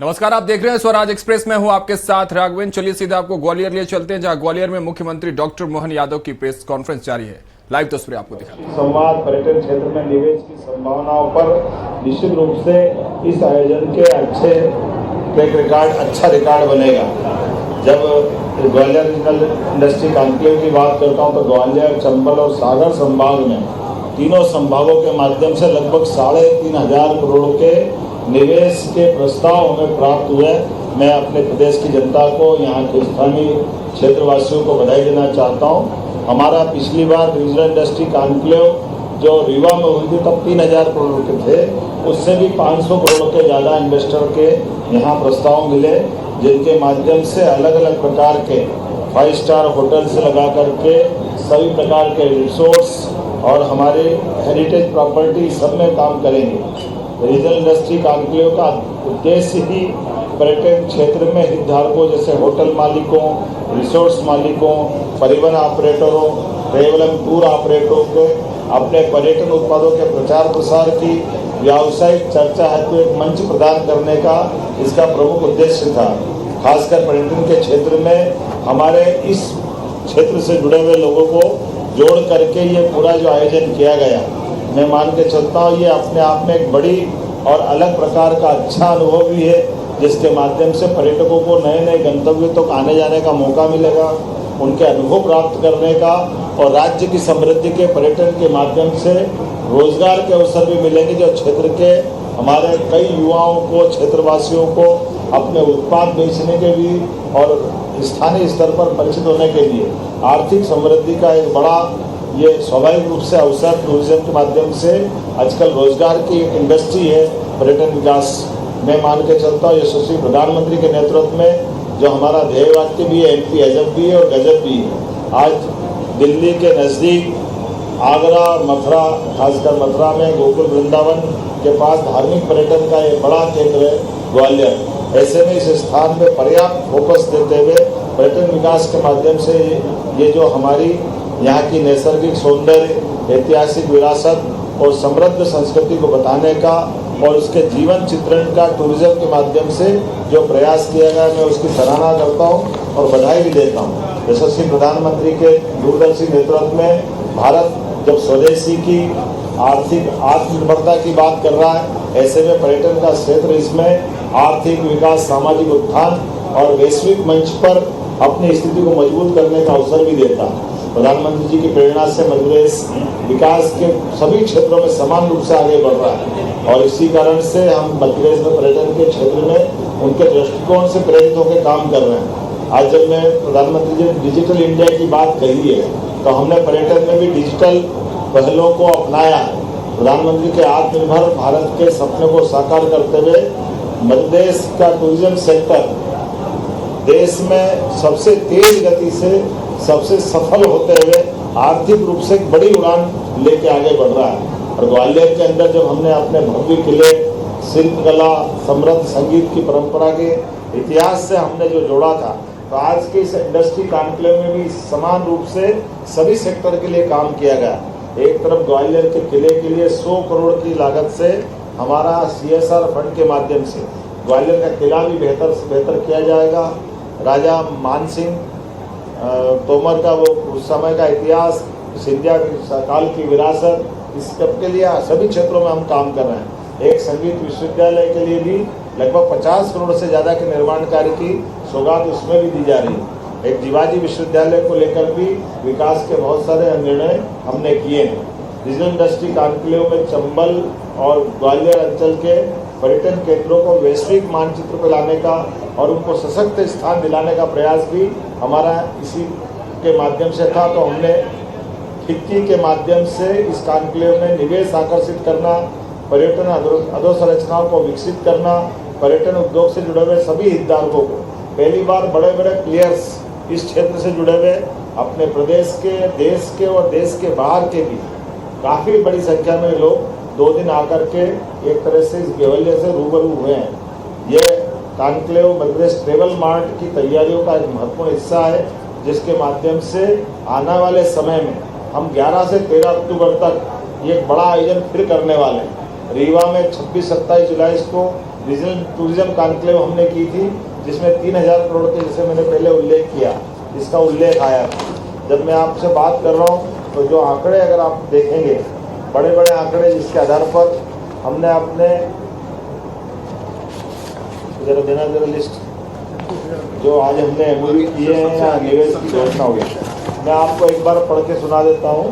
नमस्कार, आप देख रहे हैं स्वराज एक्सप्रेस में हूं आपके साथ राघवेंद्र। चलिए सीधा आपको ग्वालियर लिए चलते हैं, जहां ग्वालियर में मुख्यमंत्री डॉक्टर मोहन यादव की प्रेस कॉन्फ्रेंस जारी है। लाइव तस्वीरें आपको दिखाते हैं। संवाद पर्यटन क्षेत्र में निवेश की संभावनाओं पर निश्चित रूप से इस आयोजन के अच्छा रिकॉर्ड बनेगा। जब ग्वालियर रीजनल इंडस्ट्री कॉन्क्लेव की बात करता हूं तो ग्वालियर, चंबल और सागर संभाग में तीनों संभागों के माध्यम से लगभग 3,500 करोड़ के निवेश के प्रस्ताव हमें प्राप्त हुए। मैं अपने प्रदेश की जनता को, यहाँ के स्थानीय क्षेत्रवासियों को बधाई देना चाहता हूँ। हमारा पिछली बार रीजनल इंडस्ट्री कॉन्क्लेव जो रीवा में हुई थी तब 3,000 करोड़ के थे, उससे भी 500 करोड़ के ज़्यादा इन्वेस्टर के यहाँ प्रस्ताव मिले, जिनके माध्यम से अलग अलग प्रकार के 5 स्टार होटल से लगा करके सभी प्रकार के रिसोर्ट्स और हमारे हेरिटेज प्रॉपर्टी सब में काम करेंगे। रीजनल इंडस्ट्री कॉन्क्लेव का उद्देश्य ही पर्यटन क्षेत्र में हितधारकों जैसे होटल मालिकों, रिसोर्ट्स मालिकों, परिवहन ऑपरेटरों, ट्रेवल एंड टूर ऑपरेटरों को अपने पर्यटन उत्पादों के प्रचार प्रसार की व्यावसायिक चर्चा हेतु एक मंच प्रदान करने का इसका प्रमुख उद्देश्य था। खासकर पर्यटन के क्षेत्र में हमारे इस क्षेत्र से जुड़े हुए लोगों को जोड़ करके ये पूरा जो आयोजन किया गया, मैं मान के चलता हूँ ये अपने आप में एक बड़ी और अलग प्रकार का अच्छा अनुभव भी है, जिसके माध्यम से पर्यटकों को नए नए गंतव्यों तक आने जाने का मौका मिलेगा, उनके अनुभव प्राप्त करने का, और राज्य की समृद्धि के पर्यटन के माध्यम से रोजगार के अवसर भी मिलेंगे, जो क्षेत्र के हमारे कई युवाओं को, क्षेत्रवासियों को अपने उत्पाद बेचने के भी और स्थानीय स्तर पर परिचित होने के लिए आर्थिक समृद्धि का एक बड़ा ये स्वाभाविक रूप से अवसर टूरिज्म के माध्यम से आजकल रोजगार की एक इंडस्ट्री है पर्यटन विकास। मैं मान के चलता हूँ यशस्वी प्रधानमंत्री के नेतृत्व में जो हमारा ध्येय वाक्य भी है, एमपी अजब भी है और गजब भी है। आज दिल्ली के नज़दीक आगरा, मथुरा, खासकर मथुरा में गोकुल वृंदावन के पास धार्मिक पर्यटन का एक बड़ा केंद्र है ग्वालियर। ऐसे में इस स्थान में पर्याप्त फोकस देते हुए पर्यटन विकास के माध्यम से ये जो हमारी यहाँ की नैसर्गिक सौंदर्य, ऐतिहासिक विरासत और समृद्ध संस्कृति को बताने का और उसके जीवन चित्रण का टूरिज्म के माध्यम से जो प्रयास किया गया, मैं उसकी सराहना करता हूँ और बधाई भी देता हूँ। यशस्वी प्रधानमंत्री के दूरदर्शी नेतृत्व में भारत जब स्वदेशी की आर्थिक आत्मनिर्भरता की बात कर रहा है, ऐसे में पर्यटन का क्षेत्र इसमें आर्थिक विकास, सामाजिक उत्थान और वैश्विक मंच पर अपनी स्थिति को मजबूत करने का अवसर भी देता है। प्रधानमंत्री जी की प्रेरणा से मध्य प्रदेश विकास के सभी क्षेत्रों में समान रूप से आगे बढ़ रहा है और इसी कारण से हम मध्य प्रदेश में पर्यटन के क्षेत्र में उनके दृष्टिकोण से प्रेरित होकर काम कर रहे हैं। आज जब मैं प्रधानमंत्री जी ने डिजिटल इंडिया की बात कही है तो हमने पर्यटन में भी डिजिटल पहलों को अपनाया है। प्रधानमंत्री के आत्मनिर्भर भारत के सपने को साकार करते हुए मध्य प्रदेश का टूरिज्म सेक्टर देश में सबसे तेज गति से सबसे सफल होते हुए आर्थिक रूप से एक बड़ी उड़ान लेके आगे बढ़ रहा है। और ग्वालियर के अंदर जब हमने अपने भव्य किले, शिल्पकला, समृद्ध संगीत की परंपरा के इतिहास से हमने जो जोड़ा था, तो आज के इस इंडस्ट्री कॉन्क्लेव में भी समान रूप से सभी सेक्टर के लिए काम किया गया। एक तरफ ग्वालियर के किले के लिए 100 करोड़ की लागत से हमारा CSR फंड के माध्यम से ग्वालियर का किला भी बेहतर से बेहतर किया जाएगा। राजा मानसिंह तोमर का वो उस समय का इतिहास, सिंधिया काल की विरासत, इस सब के लिए सभी क्षेत्रों में हम काम कर रहे हैं। एक संगीत विश्वविद्यालय के लिए भी लगभग 50 करोड़ से ज़्यादा के निर्माण कार्य की सौगात उसमें भी दी जा रही है। एक जीवाजी विश्वविद्यालय को लेकर भी विकास के बहुत सारे निर्णय हमने किए हैं। रीजनल इंडस्ट्री कॉन्क्लेव में चंबल और ग्वालियर अंचल के पर्यटन केंद्रों को वैश्विक मानचित्र पर लाने का और उनको सशक्त स्थान दिलाने का प्रयास भी हमारा इसी के माध्यम से था। तो हमने फिक्की के माध्यम से इस कॉन्क्लेव में निवेश आकर्षित करना, पर्यटन अधोसंरचनाओं को विकसित करना, पर्यटन उद्योग से जुड़े हुए सभी हितधारकों को पहली बार बड़े बड़े प्लेयर्स इस क्षेत्र से जुड़े हुए अपने प्रदेश के, देश के और देश के बाहर के भी काफ़ी बड़ी संख्या में लोग 2 दिन आकर के एक तरह से इस गेवल्य से रूबरू हुए हैं। ये conclave Madhya Pradesh travel mart की तैयारियों का एक महत्वपूर्ण हिस्सा है, जिसके माध्यम से आने वाले समय में हम 11 से 13 अक्टूबर तक ये एक बड़ा आयोजन फिर करने वाले हैं। रीवा में 26-27 जुलाई को रीजनल टूरिज्म कॉन्क्लेव हमने की थी, जिसमें 3000 करोड़ के, जैसे मैंने पहले उल्लेख किया, इसका उल्लेख आया था। जब मैं आपसे बात कर रहा हूँ तो जो आंकड़े अगर आप देखेंगे, बड़े बड़े आंकड़े जिसके आधार पर हमने अपने जरा लिस्ट जो आज हमने एमओयू किए हैं या निवेश की घोषणा हुई, मैं आपको एक बार पढ़ के सुना देता हूँ।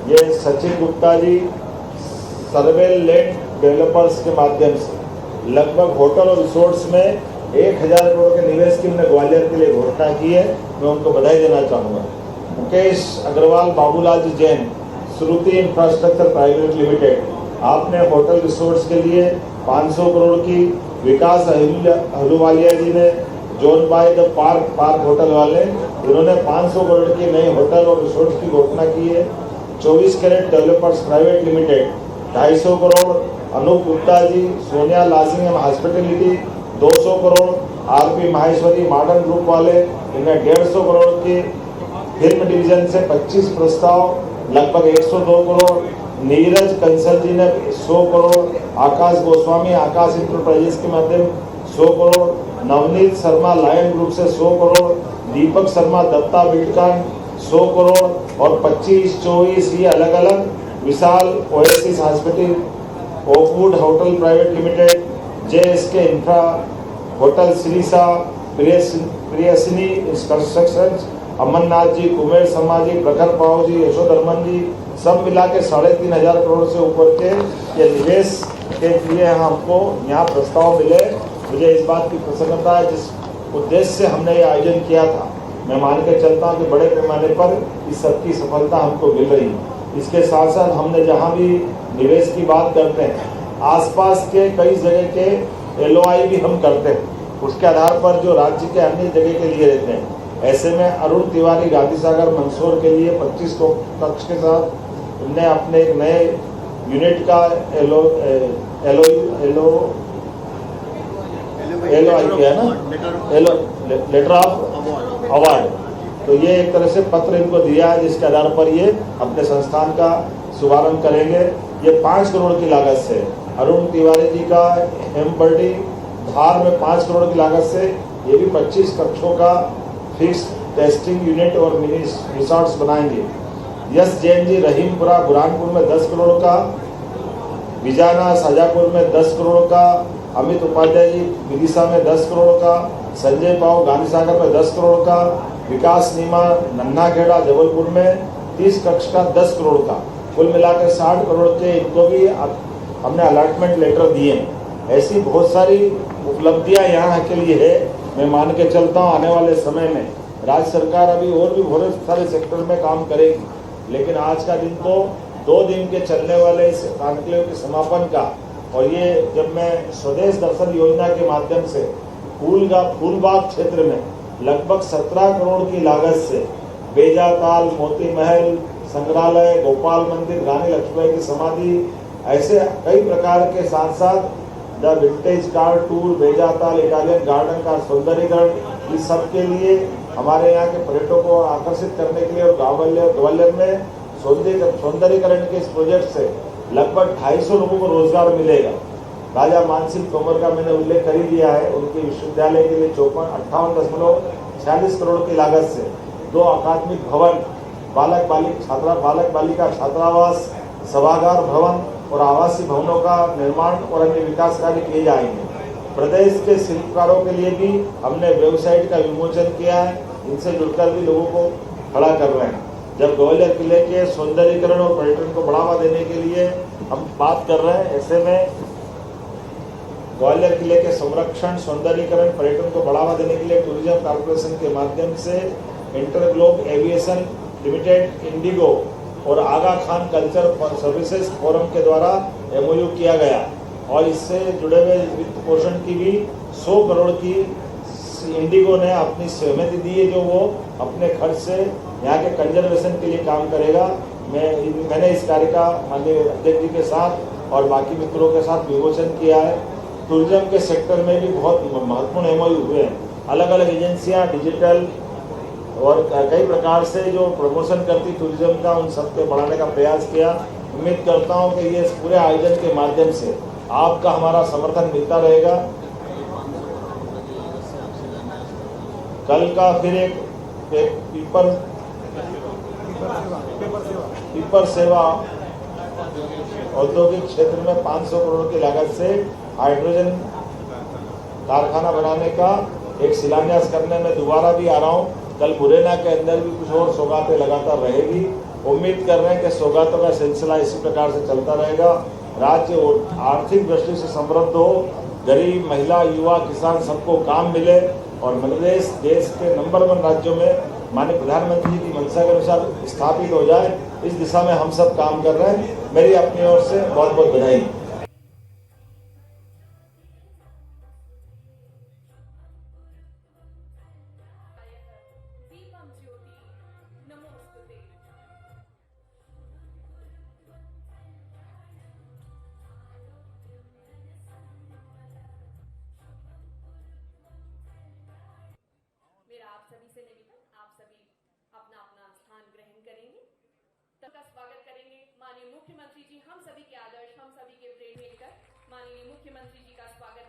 ये सचिन गुप्ता जी सर्वे लैंड डेवलपर्स के माध्यम से लगभग होटल और रिसोर्ट्स में 1000 करोड़ के निवेश की हमने ग्वालियर के लिए घोषणा की है। मैं उनको बधाई देना चाहूँगा। मुकेश अग्रवाल, बाबूलाल जी जैन, श्रुति इंफ्रास्ट्रक्चर प्राइवेट लिमिटेड, आपने होटल रिसोर्ट्स के लिए 500 करोड़ की, विकास अहलूवालिया जी ने zone by the park hotel वाले, उन्होंने 500 करोड़ की नई होटल और रिसोर्ट्स की घोषणा की है। 24 carat developers private limited 250 crore, Anoop Gupta ji Sonia lodging and hospitality 200 crore, RP Maheshwari modern group वाले इन्हें 150 करोड़ की, फिल्म डिवीजन से 25 प्रस्ताव लगभग 102 करोड़, नीरज कंसल जी ने 100 करोड़, आकाश गोस्वामी आकाश इंटरप्राइजेस के माध्यम 100 करोड़, नवनीत शर्मा लायन ग्रुप से 100 करोड़, दीपक शर्मा दत्ता बिल्डकॉन 100 करोड़ और 25-24 ये अलग अलग, Vishal oasis hospital, Oakwood hotel private limited, JSK infra hotel, श्रीसा, प्रियसिनी कंस्ट्रक्शन, अमरनाथ जी, कुमेर शर्मा जी, प्रखर पाव जी, यशोधर्मन जी, सब मिला के 3500 करोड़ से ऊपर के ये निवेश के लिए हमको यहाँ प्रस्ताव मिले। मुझे इस बात की प्रसन्नता है, जिस उद्देश्य से हमने ये आयोजन किया था, मैं मान के चलता हूँ कि बड़े पैमाने पर इस सबकी सफलता हमको मिल रही है। इसके साथ साथ हमने जहाँ भी निवेश की बात करते हैं, आसपास के कई जगह के LOI भी हम करते हैं, उसके आधार पर जो राज्य के अन्य जगह के लिए रहते हैं। ऐसे में अरुण तिवारी गांधी सागर मंदसौर के लिए 25 कक्ष के साथ हमने अपने एक नए यूनिट का लेटर ऑफ अवार्ड, तो ये एक तरह से पत्र इनको दिया है, जिसके आधार पर ये अपने संस्थान का शुभारंभ करेंगे। ये 5 करोड़ की लागत से, अरुण तिवारी जी का हेमबर्डी धार में 5 करोड़ की लागत से ये भी 25 कक्षों का फिक्स टेस्टिंग यूनिट और मिनी रिसॉर्ट्स बनाएंगे। यश जैन जी रहीमपुरा बुरहानपुर में 10 करोड़ का, विजाना शाजापुर में 10 करोड़ का, अमित उपाध्याय जी विदिशा में 10 करोड़ का, संजय पाव गांधी सागर में 10 करोड़ का, विकास नीमा नन्नाखेड़ा जबलपुर में 30 कक्ष का 10 करोड़ का, कुल मिलाकर 60 करोड़ के इनको भी हमने अलॉटमेंट लेटर दिए हैं। ऐसी बहुत सारी उपलब्धियां यहाँ के लिए है। मैं मान के चलता हूँ आने वाले समय में राज्य सरकार अभी और भी बहुत सारे सेक्टर में काम करेगी, लेकिन आज का दिन तो 2 दिन के चलने वाले इस कॉन्क्लेव के समापन का, और ये जब मैं स्वदेश दर्शन योजना के माध्यम से फूलबाग क्षेत्र में लगभग 17 करोड़ की लागत से बेजाताल, मोती महल, संग्रहालय, गोपाल मंदिर, रानी लक्ष्मीबाई की समाधि, ऐसे कई प्रकार के साथ साथ the vintage car tour, Bejatal Italian garden का सौंदर्यीकरण, इस सब के लिए हमारे यहाँ के पर्यटकों को आकर्षित करने के लिए, और ग्वालियर में सौंदर्यीकरण के इस प्रोजेक्ट से लगभग 250 लोगों को रोजगार मिलेगा। राजा मानसिंह तोमर का मैंने उल्लेख कर ही दिया है, उनके विश्वविद्यालय के लिए 58.46 करोड़ की लागत से 2 अकादमिक भवन, बालक बालिका छात्रावास, सभागार भवन और आवासीय भवनों का निर्माण और अन्य विकास कार्य किए जाएंगे। प्रदेश के शिल्पकारों के लिए भी हमने वेबसाइट का विमोचन किया है, इनसे जुड़कर भी लोगों को खड़ा कर रहे हैं। जब ग्वालियर किले के सौंदर्यीकरण और पर्यटन को बढ़ावा देने के लिए हम बात कर रहे हैं, ऐसे में ग्वालियर किले के संरक्षण, सौंदर्यीकरण, पर्यटन को बढ़ावा देने के लिए टूरिज्म कॉर्पोरेशन के माध्यम से इंटरग्लोब एविएशन लिमिटेड, इंडिगो और आगा खान कल्चर सर्विसेज फोरम के द्वारा MOU किया गया, और इससे जुड़े हुए वित्त पोषण की भी 100 करोड़ की इंडिगो ने अपनी सहमति दी है, जो वो अपने खर्च से यहाँ के कंजर्वेशन के लिए काम करेगा। मैंने इस कार्य का माननीय अध्यक्ष जी के साथ और बाकी मित्रों के साथ विमोचन किया है। टूरिज्म के सेक्टर में भी बहुत महत्वपूर्ण MOU हुए हैं। अलग अलग एजेंसियाँ डिजिटल और कई प्रकार से जो प्रमोशन करती टूरिज्म का, उन सबके बढ़ाने का प्रयास किया। उम्मीद करता हूँ कि ये पूरे आयोजन के माध्यम से आपका हमारा समर्थन मिलता रहेगा। कल का फिर एक पीपर सेवा औद्योगिक क्षेत्र में 500 करोड़ की लागत से हाइड्रोजन कारखाना बनाने का एक शिलान्यास करने में दोबारा भी आ रहा हूं। कल मुरैना के अंदर भी कुछ और सौगातें लगातार रहेगी। उम्मीद कर रहे हैं कि सौगातों का सिलसिला इसी प्रकार से चलता रहेगा। राज्य आर्थिक दृष्टि से समृद्ध हो, गरीब, महिला, युवा, किसान सबको काम मिले और मध्य प्रदेश देश के नंबर 1 राज्यों में माननीय प्रधानमंत्री की मंशा के अनुसार स्थापित हो जाए, इस दिशा में हम सब काम कर रहे हैं। मेरी अपनी ओर से बहुत बहुत बधाई। दीपम ज्योति नमोस्तुते। मेरा आप सभी से निवेदन, आप सभी अपना अपना स्थान ग्रहण करेंगे, तब का स्वागत करेंगे। माननीय मुख्यमंत्री जी हम सभी के आदर्श, हम सभी के प्रेम लेकर माननीय मुख्यमंत्री जी का स्वागत